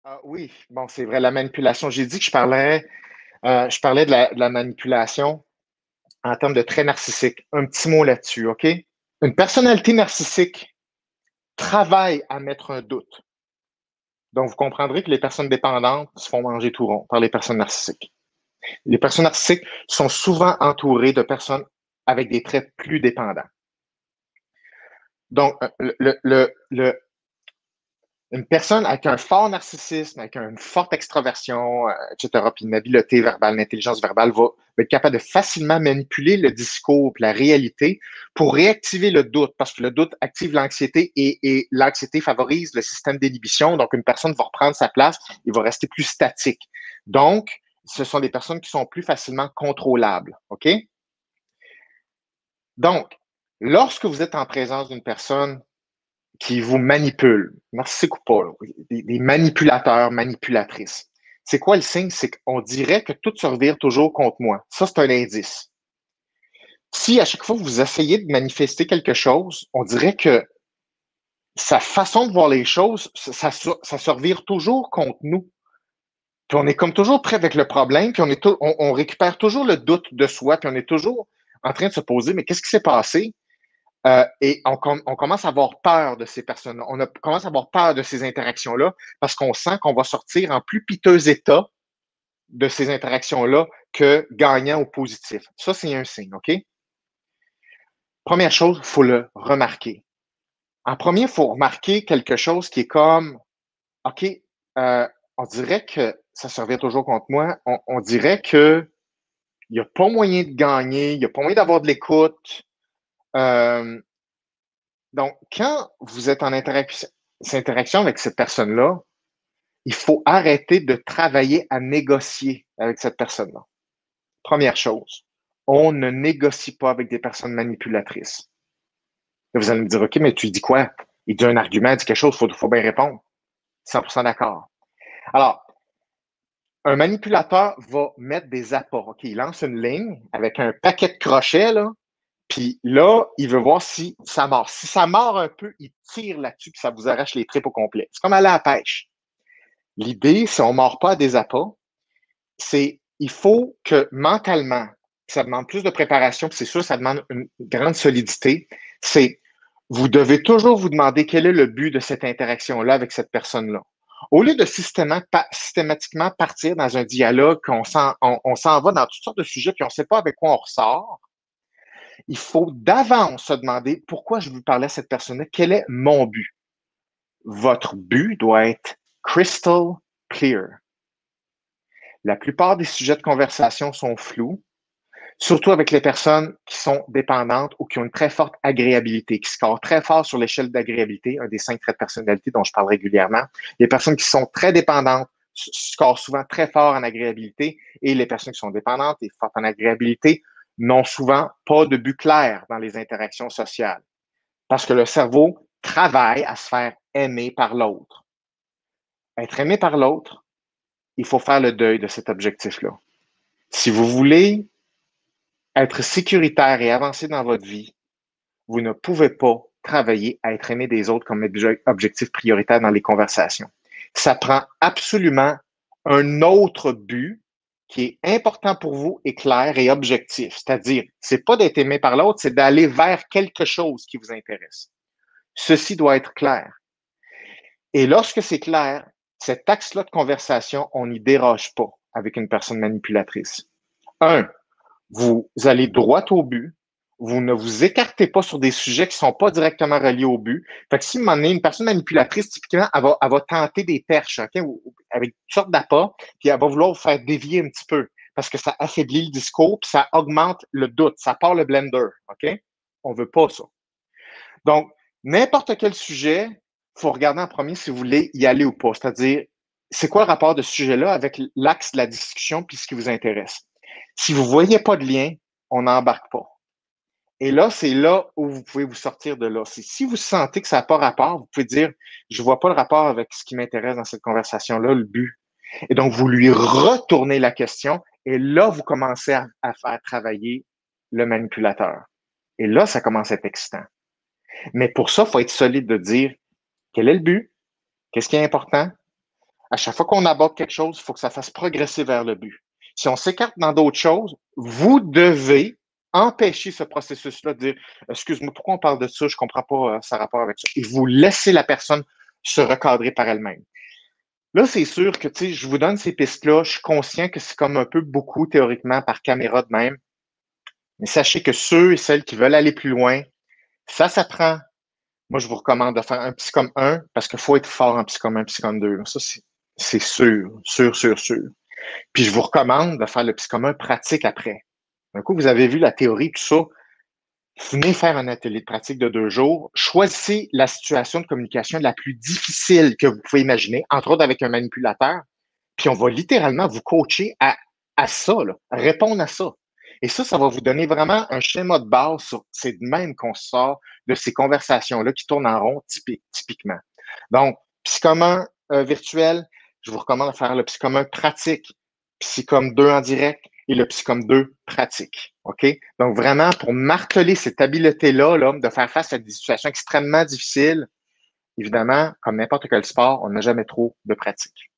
Ah oui, bon, c'est vrai, la manipulation. J'ai dit que je parlais de la manipulation en termes de traits narcissiques. Un petit mot là-dessus, OK? Une personnalité narcissique travaille à mettre un doute. Donc, vous comprendrez que les personnes dépendantes se font manger tout rond par les personnes narcissiques. Les personnes narcissiques sont souvent entourées de personnes avec des traits plus dépendants. Donc, une personne avec un fort narcissisme, avec une forte extraversion, etc., puis une habileté verbale, une intelligence verbale, va être capable de facilement manipuler le discours, la réalité, pour réactiver le doute, parce que le doute active l'anxiété et l'anxiété favorise le système d'inhibition. Donc, une personne va reprendre sa place et va rester plus statique. Donc, ce sont des personnes qui sont plus facilement contrôlables. OK? Donc, lorsque vous êtes en présence d'une personne qui vous manipulent, narcissique ou pas, là, des manipulateurs, manipulatrices. C'est quoi le signe? C'est qu'on dirait que tout se revire toujours contre moi. Ça, c'est un indice. Si à chaque fois que vous essayez de manifester quelque chose, on dirait que sa façon de voir les choses, ça se revire toujours contre nous. Puis on est comme toujours prêt avec le problème, puis on récupère toujours le doute de soi, puis on est toujours en train de se poser, mais qu'est-ce qui s'est passé? Et on commence à avoir peur de ces personnes-là. Commence à avoir peur de ces interactions-là parce qu'on sent qu'on va sortir en plus piteux état de ces interactions-là que gagnant ou positif. Ça, c'est un signe, OK? Première chose, il faut le remarquer. En premier, il faut remarquer quelque chose qui est comme, OK, on dirait que ça se revient toujours contre moi. On dirait que il n'y a pas moyen de gagner, il n'y a pas moyen d'avoir de l'écoute. Euh, Donc, quand vous êtes en interaction avec cette personne-là, il faut arrêter de travailler à négocier avec cette personne-là. Première chose, on ne négocie pas avec des personnes manipulatrices. Là, vous allez me dire, OK, mais tu dis quoi? Il dit un argument, il dit quelque chose, il faut bien répondre. 100% d'accord. Alors, un manipulateur va mettre des apports. OK, il lance une ligne avec un paquet de crochets, là, puis là, il veut voir si ça mord. Si ça mord un peu, il tire là-dessus, puis ça vous arrache les tripes au complet. C'est comme aller à la pêche. L'idée, si on ne mord pas à des appâts, c'est il faut que mentalement, ça demande plus de préparation, puis c'est sûr, ça demande une grande solidité. C'est vous devez toujours vous demander quel est le but de cette interaction-là avec cette personne-là. Au lieu de systématiquement partir dans un dialogue, on s'en va dans toutes sortes de sujets, puis on ne sait pas avec quoi on ressort, il faut d'avance se demander pourquoi je veux parler à cette personne-là, quel est mon but. Votre but doit être crystal clear. La plupart des sujets de conversation sont flous, surtout avec les personnes qui sont dépendantes ou qui ont une très forte agréabilité, qui scorent très fort sur l'échelle d'agréabilité, un des 5 traits de personnalité dont je parle régulièrement. Les personnes qui sont très dépendantes scorent souvent très fort en agréabilité et les personnes qui sont dépendantes et fortes en agréabilité n'ont souvent pas de but clair dans les interactions sociales parce que le cerveau travaille à se faire aimer par l'autre. Être aimé par l'autre, il faut faire le deuil de cet objectif-là. Si vous voulez être sécuritaire et avancer dans votre vie, vous ne pouvez pas travailler à être aimé des autres comme objectif prioritaire dans les conversations. Ça prend absolument un autre but qui est important pour vous et clair et objectif. C'est-à-dire, c'est pas d'être aimé par l'autre, c'est d'aller vers quelque chose qui vous intéresse. Ceci doit être clair. Et lorsque c'est clair, cet axe-là de conversation, on n'y déroge pas avec une personne manipulatrice. Un, vous allez droit au but. Vous ne vous écartez pas sur des sujets qui ne sont pas directement reliés au but. Fait que si vous une personne manipulatrice, typiquement, elle va tenter des perches, OK, avec toutes sortes d'appâts, puis elle va vouloir vous faire dévier un petit peu parce que ça affaiblit le discours, puis ça augmente le doute, ça part le blender, OK? On ne veut pas ça. Donc, n'importe quel sujet, il faut regarder en premier si vous voulez y aller ou pas. C'est-à-dire, c'est quoi le rapport de ce sujet-là avec l'axe de la discussion puis ce qui vous intéresse? Si vous ne voyez pas de lien, on n'embarque pas. Et là, c'est là où vous pouvez vous sortir de là. Si vous sentez que ça n'a pas rapport, vous pouvez dire, je ne vois pas le rapport avec ce qui m'intéresse dans cette conversation-là, le but. Et donc, vous lui retournez la question et là, vous commencez à faire travailler le manipulateur. Et là, ça commence à être excitant. Mais pour ça, il faut être solide de dire quel est le but, qu'est-ce qui est important, À chaque fois qu'on aborde quelque chose, il faut que ça fasse progresser vers le but. Si on s'écarte dans d'autres choses, vous devez empêcher ce processus-là de dire excuse-moi, pourquoi on parle de ça? Je ne comprends pas ça rapport avec ça. Et vous laissez la personne se recadrer par elle-même. Là, c'est sûr que je vous donne ces pistes-là. Je suis conscient que c'est comme un peu beaucoup théoriquement par caméra de même. Mais sachez que ceux et celles qui veulent aller plus loin, ça s'apprend. Moi, je vous recommande de faire un psychom 1 parce qu'il faut être fort en psychom 1, psychom 2. Ça, c'est sûr, sûr, sûr, sûr. Puis je vous recommande de faire le psychom 1 pratique après. Un coup, vous avez vu la théorie, tout ça, venez faire un atelier de pratique de 2 jours. Choisissez la situation de communication la plus difficile que vous pouvez imaginer, entre autres avec un manipulateur. Puis on va littéralement vous coacher à ça, là, répondre à ça. Et ça va vous donner vraiment un schéma de base sur c'est de même qu'on sort de ces conversations-là qui tournent en rond typiquement. Donc, psychom virtuel, je vous recommande de faire le psychom pratique, psychom 2 en direct et le psychom 2 pratique. OK? Donc, vraiment, pour marteler cette habileté-là, là, de faire face à des situations extrêmement difficiles, évidemment, comme n'importe quel sport, on n'a jamais trop de pratique.